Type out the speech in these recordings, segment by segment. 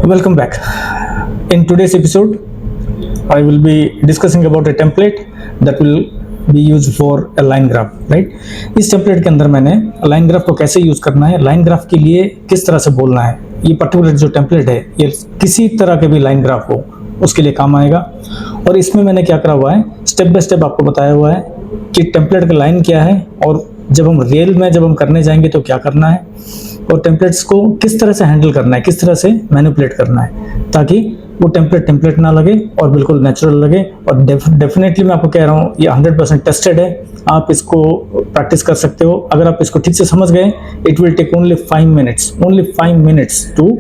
Welcome back. In today's episode, I will be discussing about a template that will be used for a line graph, right? इस template के अंदर मैंने line graph को कैसे use करना है, line graph के लिए किस तरह से बोलना है, ये पर्टिकुलर जो template है ये किसी तरह के भी line graph हो उसके लिए काम आएगा। और इसमें मैंने क्या करा हुआ है, स्टेप बाय स्टेप आपको बताया हुआ है कि टेम्पलेट का लाइन क्या है और जब हम रियल में जब हम करने जाएंगे तो क्या करना है और टेम्पलेट्स को किस तरह से हैंडल करना है, किस तरह से मैनिपुलेट करना है ताकि वो टेम्पलेट ना लगे और बिल्कुल नेचुरल लगे। और डेफिनेटली मैं आपको कह रहा हूँ ये 100% टेस्टेड है, आप इसको प्रैक्टिस कर सकते हो। अगर आप इसको ठीक से समझ गए, it will take only 5 minutes to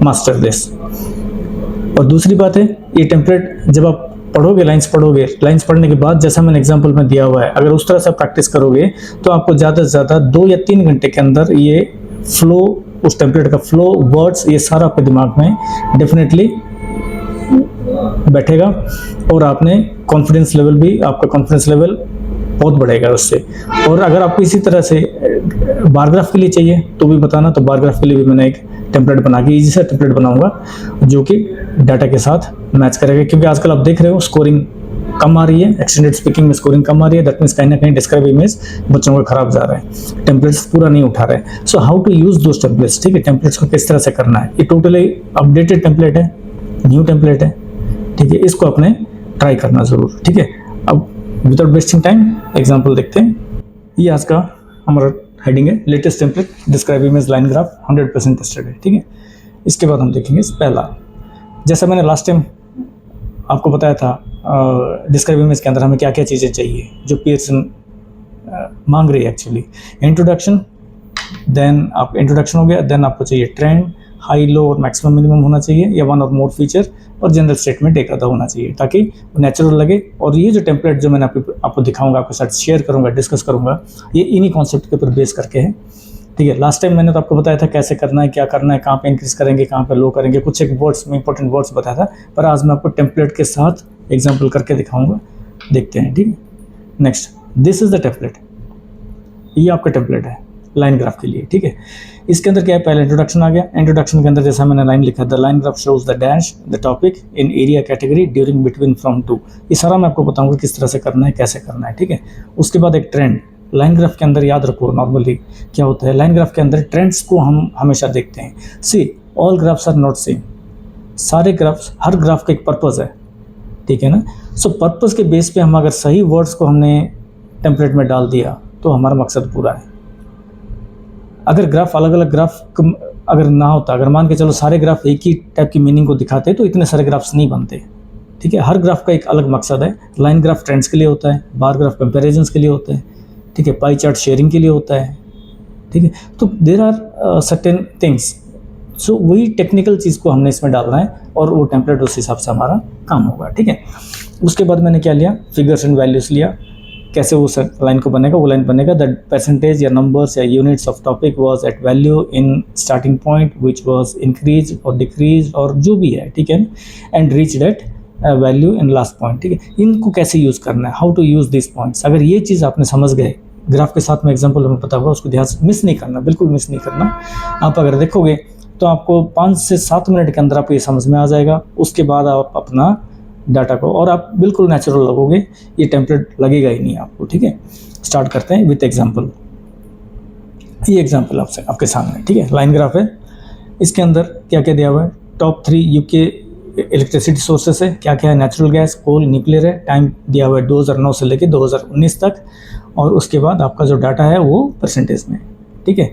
master this. और दूसरी बात है, ये टेम्पलेट जब आप पढ़ोगे, लाइंस पढ़ने के बाद जैसा मैंने एग्जांपल में दिया हुआ है, अगर उस तरह से प्रैक्टिस करोगे तो आपको ज़्यादा से ज़्यादा 2 या 3 घंटे के अंदर ये फ्लो, उस टेम्पलेट का फ्लो, वर्ड्स, ये सारा आपके दिमाग में डेफिनेटली बैठेगा और आपने कॉन्फिडेंस लेवल बहुत बढ़ेगा उससे। और अगर आपको इसी तरह से बार ग्राफ के लिए चाहिए तो भी बताना, तो बार ग्राफ के लिए भी मैंने एक टेम्पलेट बना के इजी सा टेम्पलेट बनाऊंगा जो कि डाटा के साथ मैच करेगा। क्योंकि आजकल आप देख रहे हो स्कोरिंग कम आ रही है, एक्सटेंडेड स्पीकिंग में स्कोरिंग कम आ रही है, दैट मीन्स कहीं ना कहीं डिस्क्राइब इमेज बच्चों का खराब जा रहा है, टेम्पलेट्स पूरा नहीं उठा रहे हैं। So how to use those templates, ठीक है, टेम्पलेट्स को किस तरह से करना है। ये टोटली अपडेटेड टेम्पलेट है, न्यू टेम्पलेट है, ठीक है, इसको आपने ट्राई करना जरूर, ठीक है। अब विदाउट वेस्टिंग टाइम एग्जाम्पल देखते हैं। ये आज का हमारा हेडिंग है, latest template describe image line graph 100% tested है, ठीक है। इसके बाद हम देखेंगे पहला, जैसा मैंने लास्ट टाइम आपको बताया था डिस्क्राइब इमेज के अंदर हमें क्या क्या चीज़ें चाहिए जो पियर्सन मांग रही है एक्चुअली। इंट्रोडक्शन, देन आप इंट्रोडक्शन हो गया, देन आपको चाहिए ट्रेंड, हाई, लो और मैक्सिमम मिनिमम होना चाहिए, या 1 और मोर फीचर, और जनरल स्टेटमेंट एक आधा होना चाहिए ताकि नेचुरल लगे। और ये जो टेम्पलेट जो मैंने आपको दिखाऊंगा, आपके साथ शेयर करूंगा, डिस्कस करूंगा, ये इन्हीं कॉन्सेप्ट के ऊपर बेस करके है, ठीक है। लास्ट टाइम मैंने तो आपको बताया था कैसे करना है, क्या करना है, कहाँ पे इंक्रीज करेंगे, कहाँ पे लो करेंगे, कुछ एक वर्ड्स में इंपॉर्टेंट वर्ड्स बताया था, पर आज मैं आपको टेम्पलेट के साथ एग्जाम्पल करके दिखाऊंगा, देखते हैं, ठीक है। Next, this is the template, ये आपका टेम्पलेट है लाइन ग्राफ के लिए, ठीक है। इसके अंदर क्या है, पहले इंट्रोडक्शन आ गया। इंट्रोडक्शन के अंदर जैसा मैंने लाइन लिखा, the line graph shows the dash the topic in area category during between from to, ये सारा मैं आपको बताऊंगा किस तरह से करना है, कैसे करना है, ठीक है। उसके बाद एक ट्रेंड, लाइन ग्राफ के अंदर याद रखो नॉर्मली क्या होता है, लाइन ग्राफ के अंदर ट्रेंड्स को हम हमेशा देखते हैं। See, all graphs are not same, सारे ग्राफ्स, हर ग्राफ का एक पर्पज़ है, ठीक है ना। सो पर्पज़ के बेस पे हम अगर सही वर्ड्स को हमने टेम्पलेट में डाल दिया तो हमारा मकसद पूरा है। अगर ग्राफ अलग अलग ग्राफ अगर ना होता, अगर मान के चलो सारे ग्राफ एक ही टाइप की मीनिंग को दिखाते तो इतने सारे ग्राफ्स नहीं बनते, ठीक है। हर ग्राफ का एक अलग मकसद है। लाइन ग्राफ ट्रेंड्स के लिए होता है, बार ग्राफ कंपेरिजन्स के लिए होता है, ठीक है, पाई चार्ट शेयरिंग के लिए होता है, ठीक है। तो देयर आर सर्टेन थिंग्स, सो वही टेक्निकल चीज़ को हमने इसमें डालना है और वो टेम्पलेट उस हिसाब से हमारा काम होगा, ठीक है। उसके बाद मैंने क्या लिया, फिगर्स एंड वैल्यूज़ लिया, कैसे वो लाइन को बनेगा, वो लाइन बनेगा द परसेंटेज या नंबर्स या units of topic was at value in starting point which was increase और डिक्रीज और जो भी है, ठीक है, and reach at value in last point, ठीक है। इनको कैसे यूज़ करना है, how to use this points, अगर ये चीज़ आपने समझ गए, ग्राफ के साथ में एग्जाम्पल हमें पता होगा, उसको ध्यान से मिस नहीं करना, बिल्कुल मिस नहीं करना। आप अगर देखोगे तो आपको 5 से 7 मिनट के अंदर आपको ये समझ में आ जाएगा। उसके बाद आप अपना डाटा को, और आप बिल्कुल नेचुरल लगोगे, ये टेम्पलेट लगेगा ही नहीं आपको, ठीक है। स्टार्ट करते हैं विथ एग्जांपल। ये एग्जांपल आपके सामने, ठीक है, लाइन ग्राफ है। इसके अंदर क्या क्या दिया हुआ है, टॉप 3 यूके इलेक्ट्रिसिटी सोर्सेस है, क्या क्या है, नेचुरल गैस, कोल, न्यूक्लियर है, टाइम दिया हुआ है 2009 से लेकर 2019 तक, और उसके बाद आपका जो डाटा है वो परसेंटेज में, ठीक है।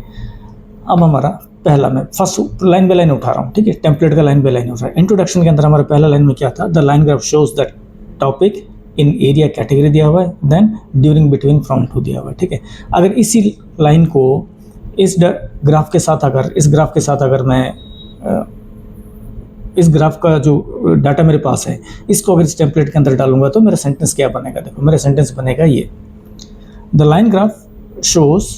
अब हमारा पहला, मैं फर्स्ट लाइन बाय लाइन उठा रहा हूँ, ठीक है, टेम्पलेट का लाइन बाय लाइन उठा रहा है। इंट्रोडक्शन के अंदर हमारा पहला लाइन में क्या था, the line graph shows the topic in area category दिया हुआ है, then during between from to दिया हुआ है, ठीक है। अगर इसी लाइन को इस ग्राफ के साथ अगर मैं इस ग्राफ का जो डाटा मेरे पास है इसको अगर इस टेम्पलेट के अंदर डालूंगा तो मेरा सेंटेंस क्या बनेगा, देखो मेरा सेंटेंस बनेगा ये, the line graph shows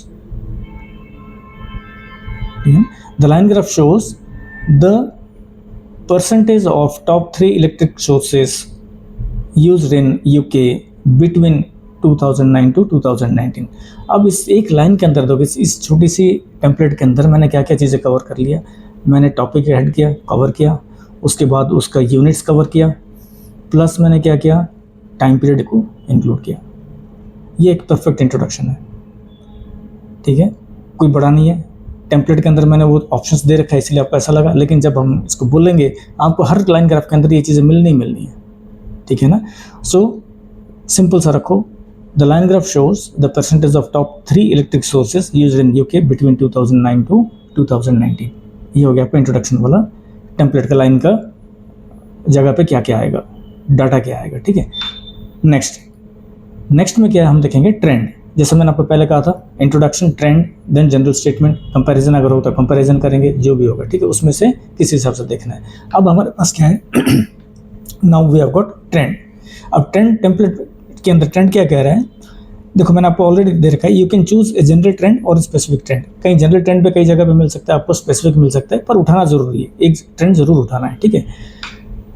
the line graph shows the percentage of top 3 electric sources used in UK between 2009 to 2019। अब इस एक लाइन के अंदर देखो, इस छोटी सी टेम्पलेट के अंदर मैंने क्या क्या चीज़ें कवर कर लिया, मैंने टॉपिक हेड किया, कवर किया, उसके बाद उसका यूनिट्स कवर किया, प्लस मैंने क्या किया, टाइम पीरियड को इंक्लूड किया। ये एक परफेक्ट इंट्रोडक्शन है, ठीक है, कोई बड़ा नहीं है। टेम्पलेट के अंदर मैंने वो ऑप्शंस दे रखा है इसलिए आपको ऐसा लगा, लेकिन जब हम इसको बोलेंगे आपको हर लाइन ग्राफ के अंदर ये चीज़ें मिलनी ही मिलनी है, ठीक है ना। सो सिंपल सा रखो, the line graph shows the percentage of top 3 electric sources used in UK between 2009 to 2019। ये हो गया आपका इंट्रोडक्शन वाला टेम्पलेट का, लाइन का जगह पे क्या क्या आएगा, डाटा क्या आएगा, ठीक है। नेक्स्ट में क्या है, हम देखेंगे ट्रेंड। जैसे मैंने आपको पहले कहा था, introduction, trend, then general statement, comparison अगर हो तो कंपैरिजन करेंगे, जो भी होगा, ठीक है, उसमें से किस हिसाब से देखना है। अब हमारे पास क्या है, now we have got trend. अब ट्रेंड टेम्पलेट के अंदर ट्रेंड क्या कह रहा है, देखो मैंने आपको ऑलरेडी दे रखा है, you can choose a general trend और स्पेसिफिक ट्रेंड। कहीं जनरल ट्रेंड पे कई जगह पे मिल सकता है, आपको स्पेसिफिक मिल सकता है, पर उठाना जरूरी है, एक ट्रेंड जरूर उठाना है, ठीक है।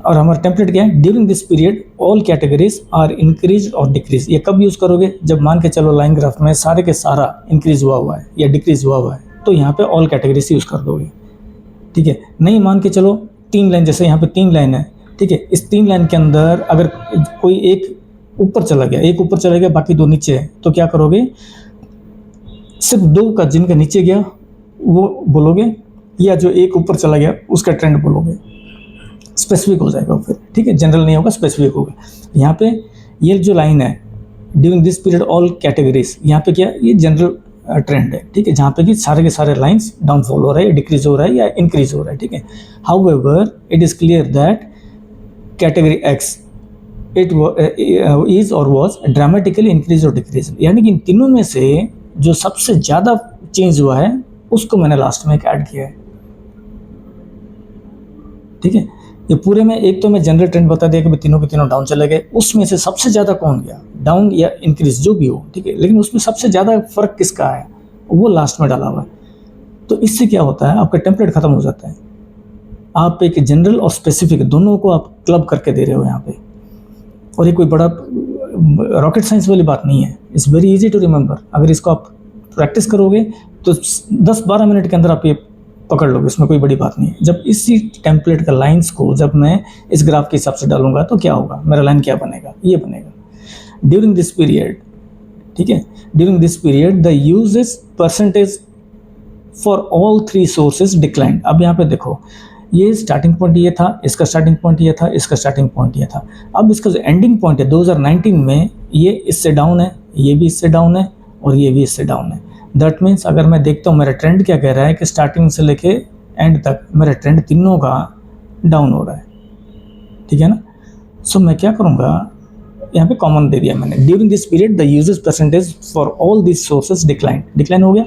और हमारा टेम्पलेट क्या है, during this period all categories are increase और डिक्रीज। ये कब यूज़ करोगे, जब मान के चलो लाइन ग्राफ में सारे के सारा इंक्रीज हुआ है या डिक्रीज हुआ है, तो यहाँ पे ऑल कैटेगरीज यूज़ कर दोगे, ठीक है। नहीं मान के चलो 3 लाइन, जैसे यहाँ पे 3 लाइन है, ठीक है, इस 3 लाइन के अंदर अगर कोई एक ऊपर चला गया, एक ऊपर चला गया, बाकी 2 नीचे है, तो क्या करोगे, सिर्फ 2 का जिनका नीचे गया वो बोलोगे, या जो एक ऊपर चला गया उसका ट्रेंड बोलोगे। स्पेसिफिक हो जाएगा फिर, ठीक है, जनरल नहीं होगा, स्पेसिफिक होगा। यहाँ पे ये जो लाइन है, during this period all categories, यहाँ पे क्या, ये जनरल ट्रेंड है, ठीक है, जहाँ पे कि सारे के सारे लाइंस डाउनफॉल हो रहा है, डिक्रीज हो रहा है या इंक्रीज हो रहा है, ठीक है। However it is clear that category x it is और वॉज ड्रामेटिकली इंक्रीज और डिक्रीज, यानी कि इन तीनों में से जो सबसे ज़्यादा चेंज हुआ है उसको मैंने लास्ट में ऐड किया है, ठीक है। ये पूरे में एक तो मैं जनरल ट्रेंड बता दिया कि तीनों के तीनों डाउन चले गए, उसमें से सबसे ज़्यादा कौन गया, डाउन या इंक्रीज जो भी हो, ठीक है, लेकिन उसमें सबसे ज़्यादा फर्क किसका है वो लास्ट में डाला हुआ है। तो इससे क्या होता है, आपका टेम्पलेट खत्म हो जाता है। आप एक जनरल और स्पेसिफिक दोनों को आप क्लब करके दे रहे हो यहाँ पे, और ये कोई बड़ा रॉकेट साइंस वाली बात नहीं है, it's very easy to remember. अगर इसको आप प्रैक्टिस करोगे तो 10-12 मिनट के अंदर आप ये पकड़ लोगे, इसमें कोई बड़ी बात नहीं है। जब इसी टेम्पलेट का लाइंस को जब मैं इस ग्राफ के हिसाब से डालूंगा तो क्या होगा, मेरा लाइन क्या बनेगा, ये बनेगा, ड्यूरिंग दिस पीरियड, ठीक है, during this period the uses percentage for all 3 sources decline. अब यहाँ पे देखो, ये स्टार्टिंग पॉइंट ये था, इसका स्टार्टिंग पॉइंट ये था, इसका स्टार्टिंग पॉइंट ये था। अब इसका जो एंडिंग पॉइंट है 2019 में, ये इससे डाउन है, ये भी इससे डाउन है, और ये भी इससे डाउन है। दैट मीन्स अगर मैं देखता हूँ मेरा ट्रेंड क्या कह रहा है कि स्टार्टिंग से लेके एंड तक मेरा ट्रेंड तीनों का डाउन हो रहा है, ठीक है ना। सो मैं क्या करूँगा, यहाँ पे कॉमन दे दिया मैंने, during this period the uses percentage for all this sources decline हो गया।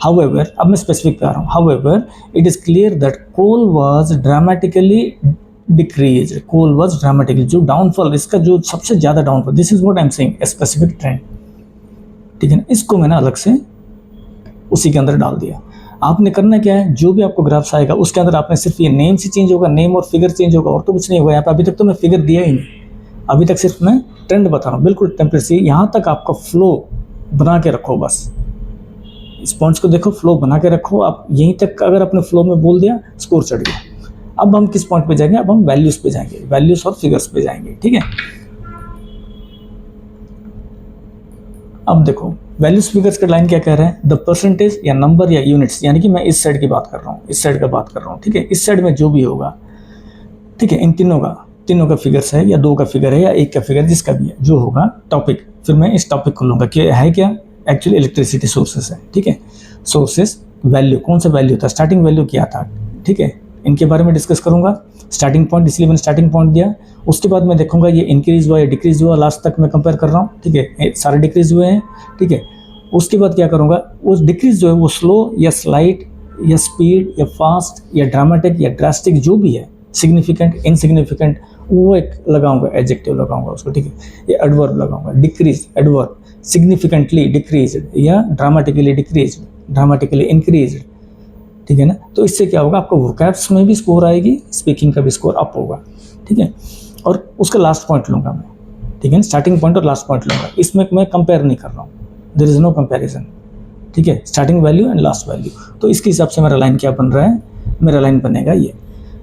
However, अब मैं स्पेसिफिक पे आ रहा हूँ, however it is clear that coal was dramatically decreased, coal was dramatically, जो डाउनफॉल, इसका जो सबसे ज़्यादा downfall, this is what I am saying, a specific trend, ठीक है ना। इसको मैंने अलग से उसी के अंदर डाल दिया। आपने करना क्या है, जो भी आपको ग्राफ्स आएगा उसके अंदर आपने सिर्फ ये नेम से चेंज होगा, नेम और फिगर चेंज होगा, और तो कुछ नहीं होगा। यहाँ पे अभी तक तो मैं फिगर दिया ही नहीं, अभी तक सिर्फ मैं ट्रेंड बता रहा हूँ, बिल्कुल टेम्पलेट से। यहाँ तक आपका फ्लो बना के रखो, बस इस पॉइंट्स को देखो, फ्लो बना के रखो। आप यहीं तक अगर अपने फ्लो में बोल दिया, स्कोर चढ़ गया। अब हम किस पॉइंट पे जाएंगे, अब हम वैल्यूज पे जाएंगे, वैल्यूज और फिगर्स पे जाएंगे, ठीक है। अब देखो वैल्यूज फिगर्स का लाइन क्या कह रहा है, द परसेंटेज या नंबर या यूनिट्स, यानी कि मैं इस साइड की बात कर रहा हूँ, इस साइड का बात कर रहा हूँ, ठीक है। इस साइड में जो भी होगा, ठीक है, इन तीनों का फिगर्स है, या 2 का फिगर है, या 1 का फिगर, जिसका भी है, जो होगा टॉपिक, फिर मैं इस टॉपिक को लूँगा कि है क्या, एक्चुअली इलेक्ट्रिसिटी सोर्सेस है, ठीक है। सोर्सेस वैल्यू, कौन सा वैल्यू था, स्टार्टिंग वैल्यू क्या था, ठीक है, इनके बारे में डिस्कस करूंगा। स्टार्टिंग पॉइंट, इसलिए मैंने स्टार्टिंग पॉइंट दिया। उसके बाद मैं देखूंगा ये इंक्रीज हुआ या डिक्रीज हुआ, लास्ट तक मैं कंपेयर कर रहा हूँ, ठीक है, सारे डिक्रीज हुए हैं, ठीक है। उसके बाद क्या करूँगा, वो डिक्रीज जो है वो स्लो या स्लाइट या स्पीड या फास्ट या ड्रामेटिक या ड्रास्टिक जो भी है, सिग्निफिकेंट, इनसिग्निफिकेंट, वो एक लगाऊंगा, एडजेक्टिव लगाऊंगा उसको, ठीक है। ये एडवर्ब लगाऊंगा, डिक्रीज एडवर्ब, सिग्निफिकेंटली डिक्रीज्ड या ड्रामेटिकली डिक्रीज्ड, ड्रामेटिकली इंक्रीज्ड, ठीक है ना। तो इससे क्या होगा, आपको वोकैब्स में भी स्कोर आएगी, स्पीकिंग का भी स्कोर अप होगा, ठीक है। और उसका लास्ट पॉइंट लूँगा मैं, ठीक है, स्टार्टिंग पॉइंट और लास्ट पॉइंट लूँगा। इसमें मैं कंपेयर नहीं कर रहा हूँ, देयर इज़ नो कंपैरिजन, ठीक है, starting value and last value. तो इसके हिसाब से मेरा लाइन क्या बन रहा है, मेरा लाइन बनेगा ये।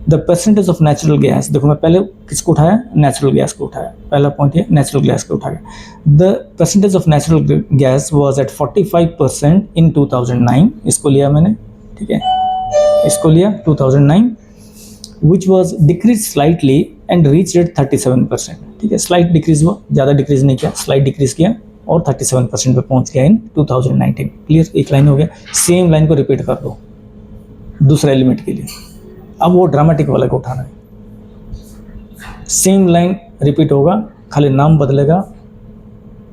The percentage of natural gas, देखो मैं पहले किसको उठाया, नेचुरल गैस को उठाया, पहला पॉइंट ये नेचुरल गैस को उठाया। The percentage of natural gas was at 45% इन 2009, इसको लिया मैंने, ठीक है, इसको लिया 2009, which was decrease slightly and reach eight 37%, ठीक है, स्लाइट डिक्रीज हुआ, ज़्यादा डिक्रीज नहीं किया, स्लाइट डिक्रीज किया और 37% पे पहुंच गया इन 2019। क्लियर, एक लाइन हो गया। सेम लाइन को रिपीट कर दो दूसरा एलिमेंट के लिए, अब वो ड्रामेटिक वाले को उठाना है। सेम लाइन रिपीट होगा, खाली नाम बदलेगा,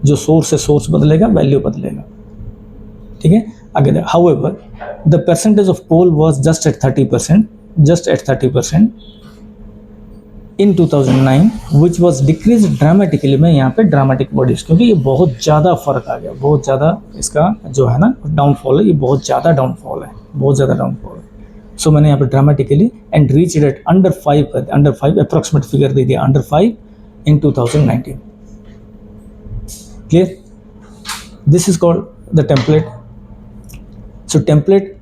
जो सोर्स है सोर्स बदलेगा, वैल्यू बदलेगा, ठीक है। आगे however the percentage of coal was just at 30%, just at 30% in 2009 which was decreased dramatically। मैं यहाँ पे ड्रामेटिक वर्ड यूज, क्योंकि ये बहुत ज़्यादा फर्क आ गया, बहुत ज़्यादा इसका जो है ना डाउनफॉल है, ये बहुत ज़्यादा डाउनफॉल है, बहुत ज़्यादा डाउनफॉल है। सो मैंने यहाँ पे dramatically and reach at under 5 approximate figure दे दिया, under 5 in 2019। Clear, this is called the template. So template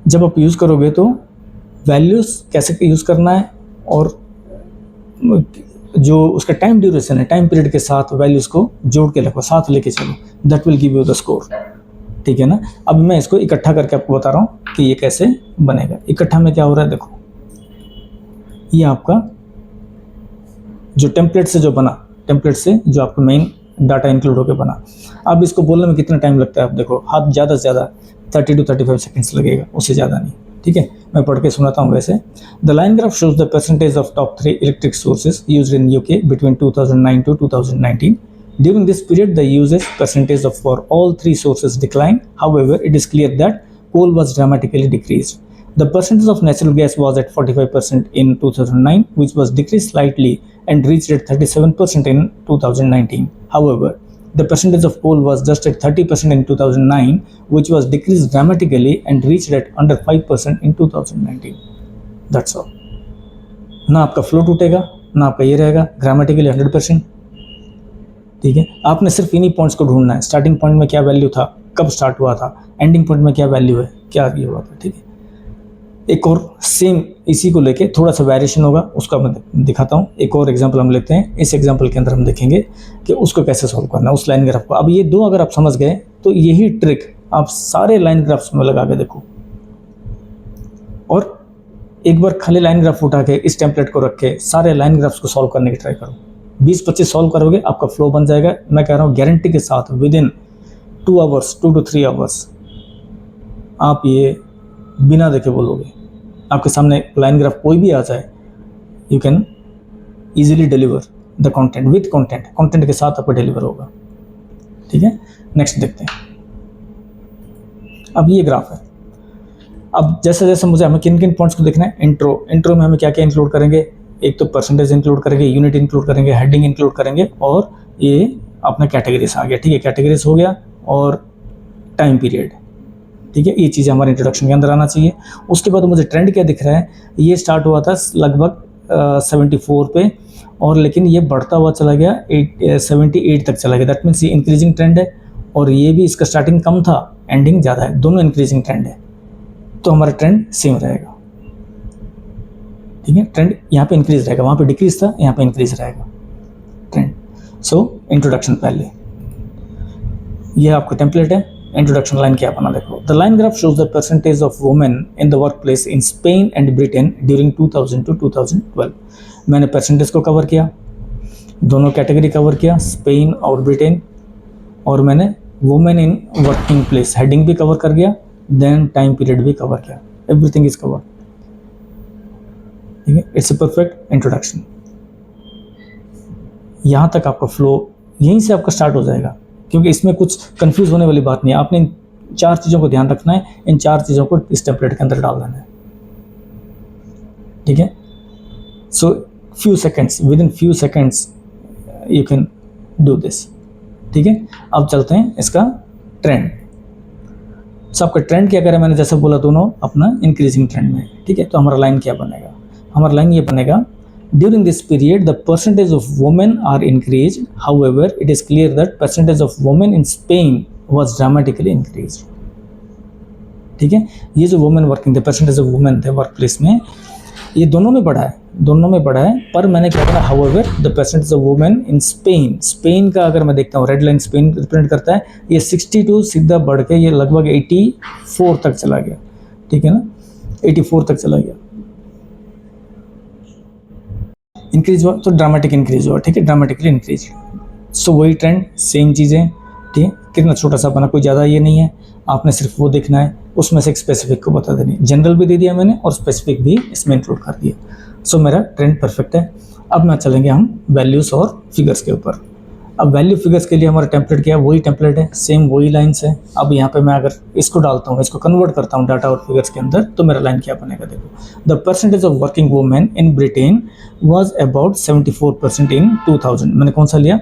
जब आप यूज़ करोगे तो वैल्यूज़ कैसे यूज़ करना है और जो उसका टाइम ड्यूरेशन है, टाइम पीरियड के साथ वैल्यूज़ को जोड़ के रखो, साथ लेके चलो, that will give you the score, ठीक है ना। अब मैं इसको इकट्ठा करके आपको बता रहा हूँ कि ये कैसे बनेगा। इकट्ठा में क्या हो रहा है, देखो ये आपका जो टेम्पलेट से जो बना, टेम्पलेट से जो आपका मेन डाटा इंक्लूड होकर बना, अब इसको बोलने में कितना टाइम लगता है, आप देखो हाथ ज़्यादा से ज़्यादा 30 to 35 सेकेंड्स लगेगा, उससे ज़्यादा नहीं, ठीक है। मैं पढ़ के सुनाता हूँ वैसे। The line graph shows the percentage of top 3 electric sources used in UK between 2009 to 2019। During this period, the usage percentage of for all 3 sources declined. However, it is clear that coal was dramatically decreased. The percentage of natural gas was at 45% in 2009, which was decreased slightly and reached at 37% in 2019. However, the percentage of coal was just at 30% in 2009, which was decreased dramatically and reached at under 5% in 2019. That's all. ना आपका flow टूटेगा, ना आपका ये रहेगा, grammatically 100%, ठीक है। आपने सिर्फ इन्हीं पॉइंट्स को ढूंढना है, स्टार्टिंग पॉइंट में क्या वैल्यू था, कब स्टार्ट हुआ था, एंडिंग पॉइंट में क्या वैल्यू है, क्या ये हुआ था, ठीक है। एक और सेम इसी को लेके थोड़ा सा वेरिएशन होगा, उसका मैं दिखाता हूँ। एक और एग्जांपल हम लेते हैं, इस एग्जांपल के अंदर हम देखेंगे कि उसको कैसे सॉल्व करना है, उस लाइन ग्राफ को। अब ये दो अगर आप समझ गए तो यही ट्रिक आप सारे लाइन ग्राफ्स में लगा के देखो, और एक बार खाली लाइन ग्राफ उठा के इस टेम्पलेट को रख के सारे लाइन ग्राफ्स को सॉल्व करने की ट्राई करो। 20-25 सॉल्व करोगे, आपका फ्लो बन जाएगा। मैं कह रहा हूँ गारंटी के साथ, विद इन 2 to 3 आवर्स आप ये बिना देखे बोलोगे। आपके सामने लाइन ग्राफ कोई भी आ जाए, you can easily deliver the content with content के साथ आपको डिलीवर होगा, ठीक है। नेक्स्ट देखते हैं। अब ये ग्राफ है। अब जैसे जैसे मुझे हमें किन किन पॉइंट्स को देखना है, इंट्रो में हमें क्या क्या इंक्लूड करेंगे, एक तो परसेंटेज इंक्लूड करेंगे, यूनिट इंक्लूड करेंगे, हेडिंग इंक्लूड करेंगे, और ये अपना कैटेगरीज आ गया, ठीक है, कैटेगरीज हो गया, और टाइम पीरियड, ठीक है। ये चीज़ें हमारे इंट्रोडक्शन के अंदर आना चाहिए। उसके बाद मुझे ट्रेंड क्या दिख रहा है, ये स्टार्ट हुआ था लगभग 74 पे, और लेकिन ये बढ़ता हुआ चला गया 78 तक चला गया। दैट मीन्स ये इंक्रीजिंग ट्रेंड है, और ये भी इसका स्टार्टिंग कम था, एंडिंग ज़्यादा है, दोनों इंक्रीजिंग ट्रेंड है, तो हमारा ट्रेंड सेम रहेगा, ठीक है। ट्रेंड यहाँ पे इंक्रीज रहेगा, वहाँ पे डिक्रीज था, यहाँ पे इंक्रीज रहेगा ट्रेंड। सो इंट्रोडक्शन पहले, ये आपका टेम्पलेट है। इंट्रोडक्शन लाइन क्या बना देखो। The line graph shows the percentage of women in the work place in Spain and Britain during 2000 to 2012। मैंने परसेंटेज को कवर किया, दोनों कैटेगरी कवर किया, स्पेन और ब्रिटेन, और मैंने women in working place heading भी कवर कर गया, देन टाइम पीरियड भी कवर किया, एवरीथिंग इज कवर, ठीक है। It's a perfect introduction. यहाँ तक आपका फ्लो यहीं से आपका स्टार्ट हो जाएगा, क्योंकि इसमें कुछ कंफ्यूज होने वाली बात नहीं है। आपने इन 4 चीज़ों को ध्यान रखना है, इन 4 चीज़ों को इस टेम्पलेट के अंदर डाल देना है, ठीक है। So few seconds, with in few seconds you can do this, ठीक है। अब चलते हैं इसका ट्रेंड। सो आपका ट्रेंड क्या करें, मैंने जैसे बोला दोनों अपना इंक्रीजिंग ट्रेंड में, ठीक है। तो हमारा लाइन क्या बनेगा, हमारा लाइन ये बनेगा, during this period the percentage of women are increased, however it is clear that percentage of women in Spain was dramatically increased, ठीक है। ये जो वुमेन वर्किंग थे, परसेंटेज ऑफ वुमेन थे वर्क प्लेस में, ये दोनों में बढ़ा है, दोनों में बढ़ा है। पर मैंने क्या करा, however the percentage of women in Spain, Spain का अगर मैं देखता हूँ, रेड लाइन स्पेन रिप्रेजेंट करता है, ये 62 सीधा बढ़ के ये लगभग 84 तक चला गया, ठीक है ना, 84 तक चला गया। इंक्रीज हुआ तो ड्रामेटिक इंक्रीज हुआ, ठीक है, ड्रामेटिकली इंक्रीज। सो वही ट्रेंड, सेम चीज़ें, ठीक है। कितना छोटा सा बना, कोई ज़्यादा ये नहीं है, आपने सिर्फ वो देखना है, उसमें से एक स्पेसिफिक को बता देनी। जनरल भी दे दिया मैंने और स्पेसिफिक भी इसमें इंक्लूड कर दिया। सो मेरा ट्रेंड परफेक्ट है। अब मैं चलेंगे हम वैल्यूज़ और फिगर्स के ऊपर। अब वैल्यू फिगर्स के लिए हमारा टेम्पलेट क्या है, वही टेम्पलेट है, सेम वही लाइन्स है। अब यहाँ पे मैं अगर इसको डालता हूँ, इसको कन्वर्ट करता हूँ डाटा और फिगर्स के अंदर, तो मेरा लाइन क्या बनेगा, देखो। The percentage of working women in Britain was about 74% इन 2000। मैंने कौन सा लिया,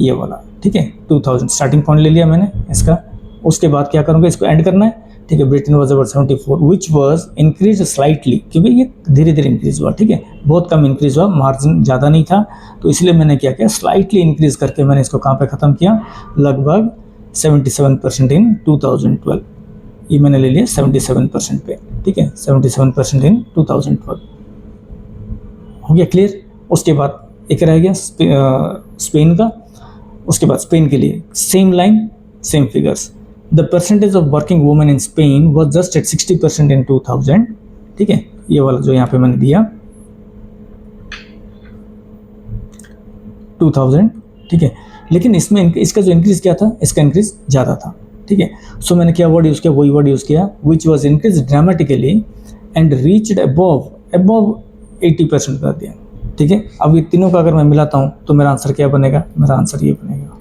ये वाला, ठीक है, 2000 स्टार्टिंग पॉइंट ले लिया मैंने इसका। उसके बाद क्या करूँगा, इसको एंड करना है, ठीक है। Britain was about 74 which was increase slightly, क्योंकि ये धीरे धीरे इंक्रीज हुआ, ठीक है, बहुत कम इंक्रीज हुआ, मार्जिन ज़्यादा नहीं था, तो इसलिए मैंने क्या किया, स्लाइटली इंक्रीज करके मैंने इसको कहाँ पे ख़त्म किया, लगभग 77% इन 2012। ये मैंने ले लिया 77% पे, ठीक है, 77% इन 2012। हो गया क्लियर। उसके बाद एक रह गया स्पेन का। उसके बाद स्पेन के लिए same line, same figures. The percentage of working women in Spain was just at 60% in 2000, ठीक है, ये वाला जो यहाँ पे मैंने दिया 2000, ठीक है। लेकिन इसमें इसका जो इंक्रीज क्या था, इसका इंक्रीज ज़्यादा था, ठीक है। सो मैंने क्या वर्ड यूज़ किया, वही वर्ड यूज़ किया, which was increase dramatically and reached above 80% कर दिया, ठीक है। अब ये तीनों का अगर मैं मिलाता हूँ तो मेरा आंसर क्या बनेगा, मेरा आंसर ये बनेगा,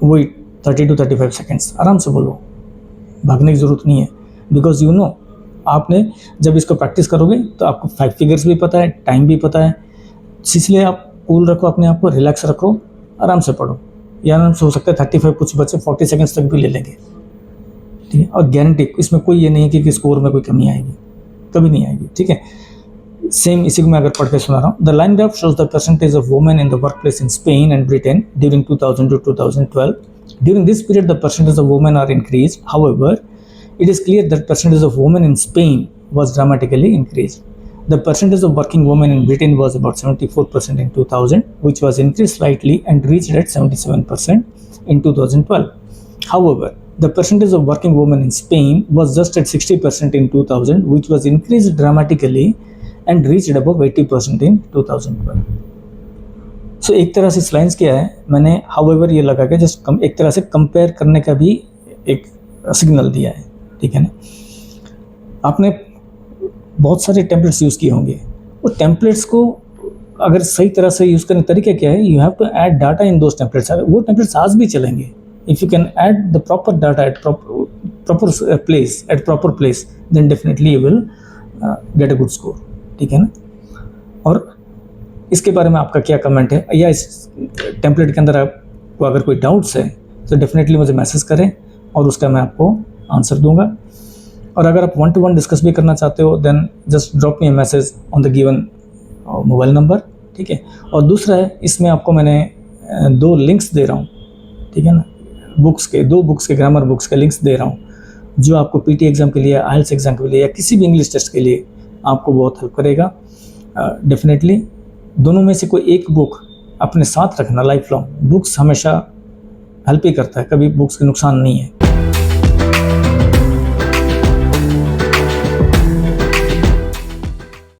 वही 30 to 35 सेकेंड्स। आराम से बोलो, भागने की ज़रूरत नहीं है, बिकॉज यू नो, आपने जब इसको प्रैक्टिस करोगे तो आपको 5 फिगर्स भी पता है, टाइम भी पता है, इसलिए आप कूल रखो अपने आप को, रिलैक्स रखो, आराम से पढ़ो। या आराम से हो सकता है 35, कुछ बच्चे 40 सेकेंड्स तक भी ले लेंगे, ठीक है। और गारंटी, इसमें कोई ये नहीं है कि स्कोर में कोई कमी आएगी, कभी नहीं आएगी, ठीक है। सेम इसी को मैं अगर पढ़ के सुना रहा हूँ। The line graph shows the percentage of women in the work place in Spain and Britain during 2000 to 2012. During this period, the percentage of women are increased. However, it is clear that percentage of women in Spain was dramatically increased. The percentage of working women in Britain was about 74% in 2000, which was increased slightly and reached at 77% in 2012. However, the percentage of working women in Spain was just at 60% in 2000, which was increased dramatically and reached above 80% in 2012. सो एक तरह से इस lines क्या है, मैंने however ये लगा के जस्ट एक तरह से कंपेयर करने का भी एक सिग्नल दिया है, ठीक है ना। आपने बहुत सारे टेम्पलेट्स यूज़ किए होंगे, वो टेम्पलेट्स को अगर सही तरह से यूज़ करने का तरीका क्या है, you have to add data in those templates. वो टेम्पलेट्स आज भी चलेंगे, if you can add the proper data at proper place, at proper place, then definitely you will get a good score, ठीक है ना। और इसके बारे में आपका क्या कमेंट है, या इस टेम्पलेट के अंदर आपको अगर कोई डाउट्स है तो डेफिनेटली मुझे मैसेज करें और उसका मैं आपको आंसर दूंगा। और अगर आप 1-to-1 डिस्कस भी करना चाहते हो, then just drop me a message on the given mobile number, ठीक है। और दूसरा है, इसमें आपको मैंने 2 लिंक्स दे रहा हूँ, ठीक है ना, बुक्स के 2 बुक्स के ग्रामर बुक्स के लिंक्स दे रहा हूँ, जो आपको पीटी एग्ज़ाम के लिए, आइल्स एग्ज़ाम के लिए या किसी भी इंग्लिश टेस्ट के लिए आपको बहुत हेल्प करेगा। डेफिनेटली दोनों में से कोई एक बुक अपने साथ रखना लाइफ लॉन्ग। बुक्स हमेशा हेल्प ही करता है, कभी बुक्स के नुकसान नहीं है,